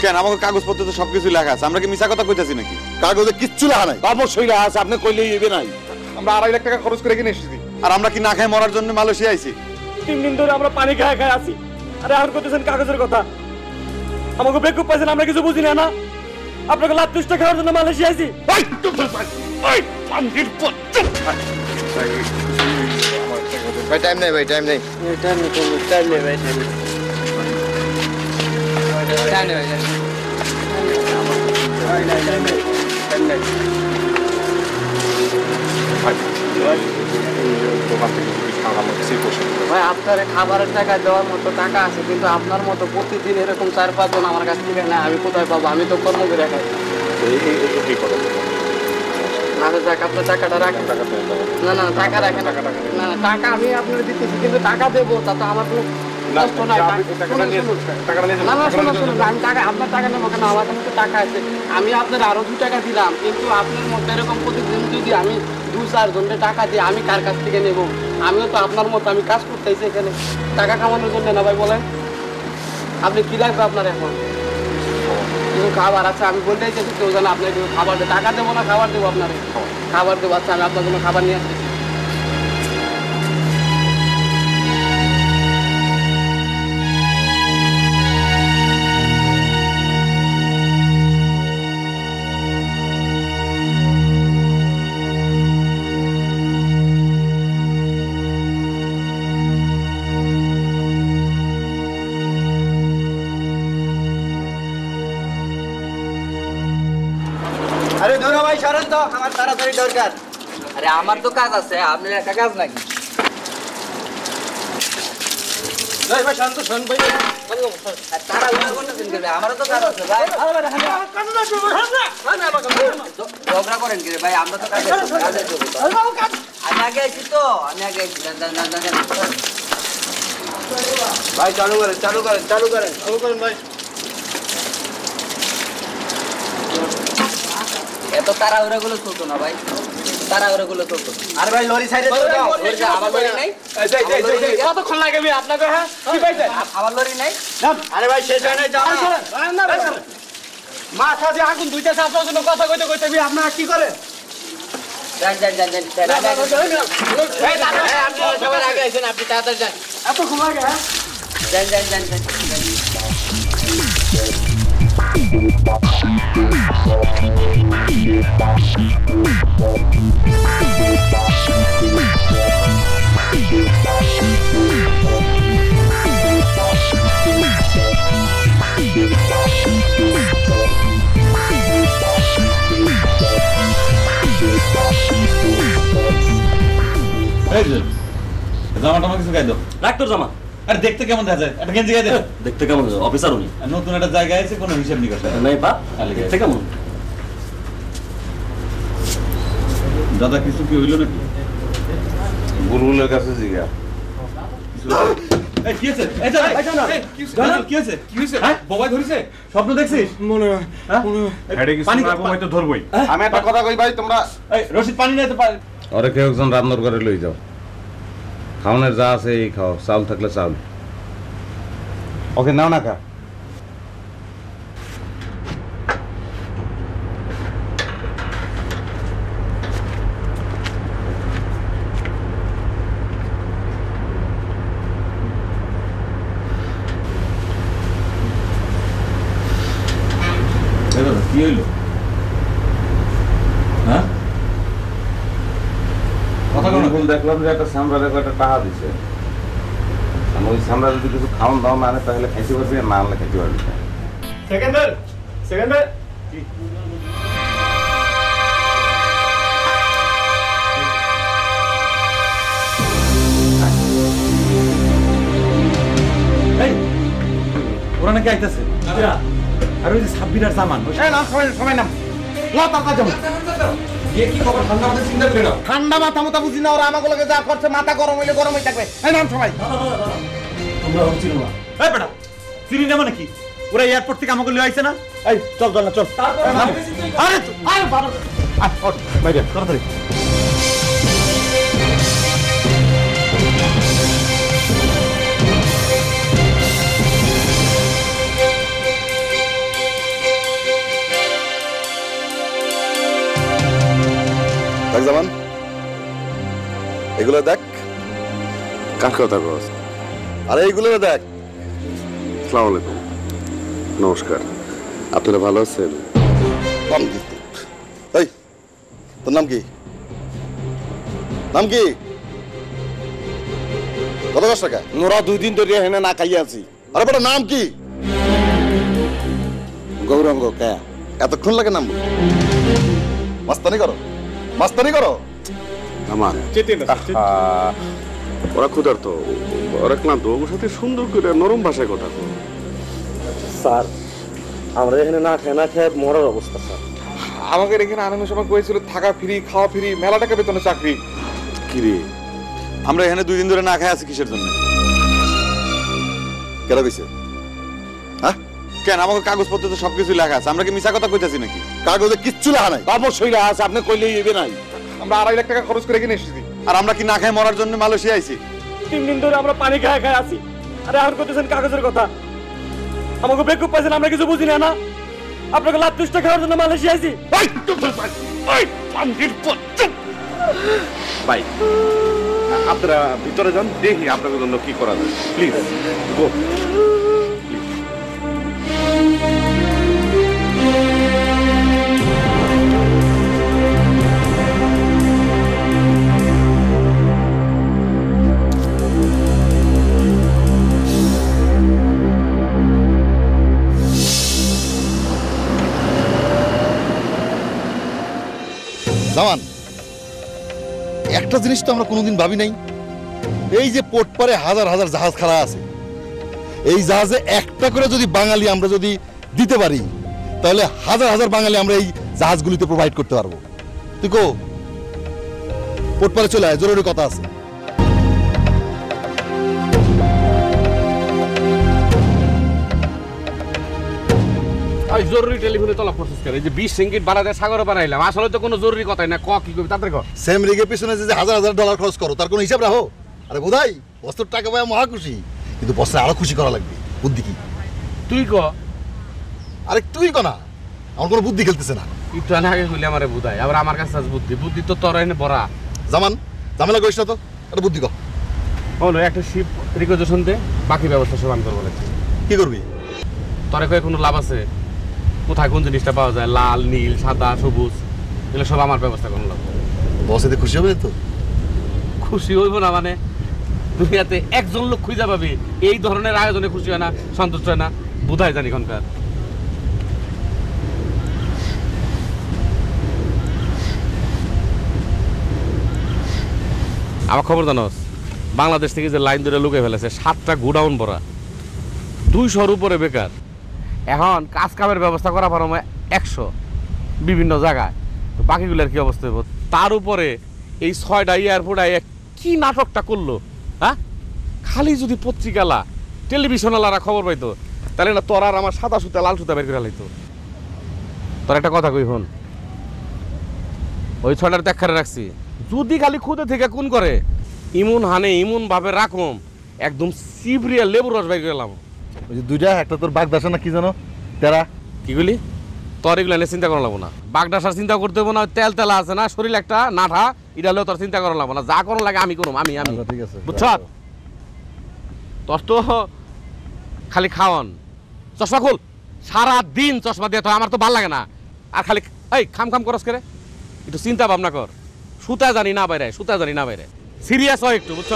কেন আমাকে কাগজপত্র তো সবকিছু লেখা আছে, আমরা কি মিছা কথা কইতাছি নাকি? কাগজে কিচ্ছু লেখা নাই। অবশ্যই লেখা আছে, আপনি কইলেই হবে নাই। আমরা 2.5 লাখ টাকা খরচ করে কিনে এসেছি। আর আমরা কি না খাই মরার জন্য মালয়েশিয়া আইছি? 3 দিন ধরে আমরা পানি খায় খায় আছি। আরে আর কইতেছেন কাগজের কথা? আমাকে বেকুব পাইছেন, আমরা কিছু বুঝি না। আপনাকে লাভ দুষ্ট খাওয়ার জন্য মালয়েশিয়া আইছি। ভাই টাইম নেই, ভাই টাইম নেই। ভাই আপনার খাবারের টাকা দেওয়ার মতো টাকা আছে, কিন্তু আপনার মতো প্রতিদিন এরকম 4-5 জন আমার কাছ থেকে না, আমি কোথায় পাবো? আমি তো কর্ম করে খাই। না যাক, আপনার টাকাটা রাখেন। না না টাকা রাখেন, না না টাকা আমি আপনার দিতেছি, কিন্তু টাকা দেবো তা তো আমার কোনো কষ্ট নাই। না না শুনুন, আমি টাকা আপনার টাকা নেবো কেন? আমার কাছে টাকা আছে, আমি আপনার আরো 2 টাকা দিলাম, কিন্তু আপনার মতো এরকম প্রতিদিন যদি আমি 2-4 জনকে টাকা দিই, আমি কার কাছ থেকে নেবো? আমিও তো আপনার মতো আমি কাজ করতেছি এখানে টাকা কামানোর জন্য না ভাই, বলেন আপনি কি লাগবে আপনার এখন? কিছু খাবার আছে, আমি বলতেই চাইছি কেউ জানে আপনার কিছু খাবার দেয়। টাকা দেবো না খাবার দেবো আপনারে? খাবার দেবো। আচ্ছা আমি আপনার জন্য খাবার নিয়ে আসতেছি। আরে ধরো ভাই, সরেন তো, আমার তাড়াতাড়ি দরকার। আরে আমার তো কাজ আছে, আপনার একটা কাজ নাকি? ভাই শান্ত শোন ভাই, তারা করতেছেন কি? আমারও তো কাজ আছে ভাই। ঝগড়া করেন কি ভাই? আমরা তো কাজ আমি আগে আছি তো, আমি আগে ভাই। চালু করেন, চালু করেন, চালু করেন, চালু করেন ভাই। এত তাড়াহুড়া গুলো চলতো না ভাই, তাড়াহুড়া গুলো চলতো। আরে ভাই লরি সাইডে তো দাও। আমার লরি নাই, কতক্ষণ লাগে আপনাকে? হ্যাঁ কি পাইছেন? আমার লরি নাই। আরে ভাই শেষ হয় নাই, যাও না। মাথা যে আগুন দুইটাছে, আপনার জন্য কথা কইতে কইতে আপনারা কি করেন? যান যান যান যান। সবার আগে আইছেন, আপনি তাড়াতাড়ি যান। এত সময় লাগে? হ্যাঁ যান যান যান যান। জামাটা আমার কিছু গাই দাও। ডাক্তার জামা। আরে দেখতে কেমন দেখা যায়? একটা গেঞ্জি গাই দাও। দেখতে কেমন? অফিসার উনি। নতুন একটা জায়গায় আছে, কোনো হিসাব নিকাশ নাই বা দেখতে কেমন? দাদা কিছু কি হইল নাকি? বুলবুলের কাছে জিজ্ঞা। কি হয়েছে? কি হয়েছে? কি হয়েছে? বোবাই ধরেছে? স্বপ্ন দেখছিস? মনে হয়। পানি তো ধরবই। আমি একটা কথা কই ভাই, তোমরা রশিদ পানি নাই তো? ওরে কেউ একজন রান্নার করে লই যাও। খাওনের যা আছে এই খাও, চাউল থাকলে চাউল। ওকে নাও না খা। কি হইল? হ্যাঁ দেখলাম যে একটা সামরারে একটা টাকা দিছে। ওই সামরা যদি কিছু খাওয়ান দাও না আনে তাহলে খাইতে পারবি, আর না আনলে খাইতে পারবি না। সেকেন্ডার ওরা নাকি আইতেছে। আর ওই যে সাব্বির আর জামান, সবাই নাম ঠান্ডা মাথা মতো বুঝি না, ওরা আমাকে যা করছে, মাথা গরম হইলে গরম হয়ে থাকবে। নাম সবাই। চিনি না মানে কি? ওরা এয়ারপোর্ট থেকে আমাকে লিয়ে আইছে না? এই চল চল না চল। বাইরে তাড়াতাড়ি। দেখ জামান, এগুলো দেখ। কার কথা কস? আরে এইগুলো দেখ। আসসালামু আলাইকুম। নমস্কার, আপনারা ভালো আছেন? এই, তোর নাম কি? নাম কি? কত কষ্ট টাকা? ওরা 2 দিন ধরে হেনে না খাইয়া আছি। আরে বেটা নাম কি? গৌরাঙ্গ কে? এতক্ষণ লাগে নাম? মাস্তানি করো, মাস্তানি করো। আমার ওরা ক্ষুধার্ত, ওরা ক্লান্ত, ওর সাথে সুন্দর করে নরম ভাষায় কথা কো। স্যার আমরা এখানে না খেয়ে মরার অবস্থা স্যার। আমাকে এখানে আনানোর সময় করেছিল থাকা ফ্রি, খাওয়া ফ্রি, মেলা টাকা বেতনে চাকরি। কি রে, আমরা এখানে 2 দিন ধরে না খাই আছি কিসের জন্য? কেন কইছে? হ্যাঁ কেন? আমাকে কাগজপত্র তো সবকিছু লেখা আছে, আমরা কি মিছা কথা কইতাছি নাকি? কাগজে কিচ্ছু লেখা নাই। অবশ্যই লেখা আছে, আপনি কইলেই হবে নাই। আমরা 2.5 লাখ টাকা খরচ করে কিনে এসেছি। আর আমরা কি না খাই মরার জন্য মালয়েশিয়া আইছি? 3 দিন ধরে আমরা পানি খায় আছি। আরে এখন করতেছেন কাগজের কথা। আমাকে বেকুব পাইছেন, আমরা কিছু বুঝি না। আপনাকে লাখ 200 টাকা খাওয়ার জন্য মালয়েশিয়া আইছি। ভাই আপনারা ভিতরে যান, দেখি আপনাদের জন্য কি করা যায়। Please go. জামান, একটা জিনিস তো আমরা কোনোদিন ভাবি নাই, এই যে পোর্ট পারে হাজার হাজার জাহাজ খাড়া আছে, এই জাহাজে একটা করে যদি বাঙালি আমরা যদি দিতে পারি, তাহলে হাজার হাজার বাঙালি আমরা এই জাহাজগুলিতে প্রোভাইড করতে পারবো। তুই কো পোর্ট পারে চলে আয়, জরুরি কথা আছে। জরুরি টেলিফোনে তলব করছিস কেন? এই যে 20 রিঙ্গিট বাড়া দিয়ে সাগরে বানাইলাম, আসলে তো কোনো জরুরি কথাই না। কি করবি তাদের কর। সেম রিগের পিছনে যে হাজার হাজার ডলার খরচ করো, তার কোনো হিসাব রাখো? আরে বোধাই বস্তুর টাকা পায় মহা খুশি, কিন্তু বস্ত্রে আরো খুশি করা লাগবে। বুদ্ধি কি? তুই ক। আরে তুই ক না, আমার কোনো বুদ্ধি খেলতেছে না। একটু আগে হইলে আমারে বুঝাই, আবার আমার কাছে আছে বুদ্ধি। বুদ্ধি তো তোর এনে বড়া। জামান, ঝামেলা করিস না তো, একটা বুদ্ধি কর। হলো একটা শিপ রিকোয়েশন দে, বাকি ব্যবস্থা সব আমি করবো। কি করবি? তোরে কয়ে কোনো লাভ আছে? কোথায় কোন জিনিসটা পাওয়া যায়, লাল, নীল, সাদা, সবুজ, এগুলো সব আমার ব্যবস্থা করুন লাগবে। বস এতে খুশি হবে তো? খুশি হইব না মানে? দুনিয়াতে একজন লোক খুঁজে পাবি এই ধরনের আয়োজনে খুশি হয় না, সন্তুষ্ট হয় না? বোধহয় জানি এখনকার। আমার খবর জানোস, বাংলাদেশ থেকে যে লাইন ধরে লুকে ফেলেছে 7টা গোডাউন ভরা, 200-র উপরে বেকার। এখন কাজ কামের ব্যবস্থা করা পারো 100 বিভিন্ন জায়গায়, তো বাকিগুলোর কি অবস্থা হইব? তার উপরে এই 6টা এয়ারপোর্ট কি নাটকটা করলো, হ্যাঁ? খালি যদি পত্রিকালা টেলিভিশনালারা খবর পাইতো, তাহলে না তোর আর আমার সাদা সুতা লাল সুতা বের করে লাইতো। তোর একটা কথা কই হন, ওই 6টার দেখারে রাখছি, যদি খালি খুদে থেকে কোন করে ইমন হানে ইমন ভাবে রাখুম, একদম সিবরিয়া লেবু রস বাইর গেলাম। ওই যে দুইটা, একটা তোর বাগদাসা না কি জানো তেরা, কি বলি? তোর এগুলো নিয়ে চিন্তা করা লাগবো না, বাগদাসার চিন্তা করতে হবো না। তেল তেলা আছে না, শরীর একটা নাঠা, এটা হলেও তোর চিন্তা করা লাগবো না। যা করো লাগে আমি করুম, আমি ঠিক আছে বুঝছ? তোর তো খালি খাওয়ান। চশমা খুল, সারা দিন চশমা দিয়ে তো আমার তো ভাল লাগে না। আর খালি এই খাম খাম করস করে, একটু চিন্তা ভাবনা কর। সুতা জানি না বাইরে, সুতা জানি না বাইরে, সিরিয়াস হয় একটু, বুঝছ?